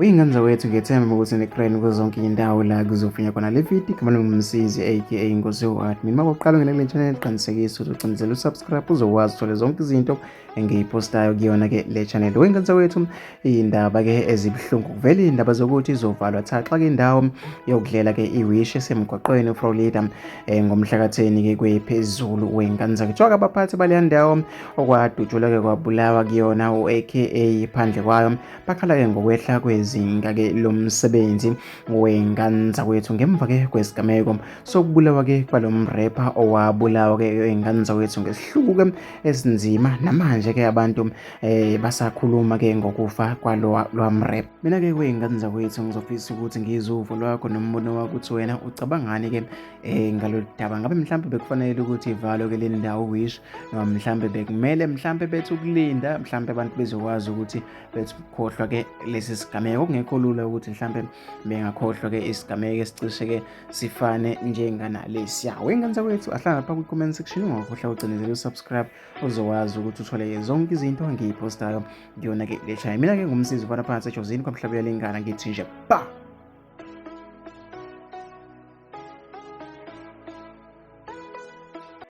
Uyingane zawethu ngiyethemba ukuthi nikreni kuzo zonke iy'ndawo la kuzofinya khona le video igama lingumsizi aka Inkosi Ward. Mina makuqala ngene kule channel qinisekisa ukuthi ucindezela usubscribe uzokwazi ukuthola zonke izinto engiy'postayo kuyona-ke le channel. Uyingane zawethu iy'ndaba-ke ezibuhlungu kuvele iy'ndaba zokuthi izovalwa thaxa-ke indawo yokudlela-ke i-wish esemgwaqweni uFlorida ngomhla ka-10-ke kwephezulu wey'ngane zakhe. Kuthiwa-ke abaphathi baleya ndawo okwadutshulelwa-ke kwabulawa kuyona aka phandle kwayo bakhala-ke ngokwehla kwezinga-ke lomsebenzi wey'ngane zakwethu ngemva-ke kwesigameko sokubulawa-ke kwalo mrepha owabulawa-ke iy'ngane zakwethu ngesihluku-ke esinzima. Namanje-ke abantu basakhuluma-ke ngokufa kwalowa mrepha. Mina-ke kwey'ngane zakwethu ngizofisa ukuthi ngizwe uvo lwakho nombono wakho ukuthi wena ucabangani-ke ngalolu daba. Ngabe mhlawumbe bekufanele ukuthi ivalwe-ke le ndawo wish noma mhlawumbe bekumele mhlawumbe bethi ukulinda mhlawumbe abantu bezokwazi ukuthi bethi ukukhohlwa-ke lesi sigameko. Kungekho lula ukuthi mhlawumbe bengakhohlwa-ke isigameko esicishe-ke sifane njenganalesiya. Wey'ngane zakwethu ahlala lapha kwi-comment section ungakhohlwa ucinezela usubscribe uzokwazi ukuthi uthole zonke izinto engiy'postayo kuyona-ke le channel. Mina-ke ngumsizi ufana phansi ejozini kwamhlabela lengane ngithi nje ba.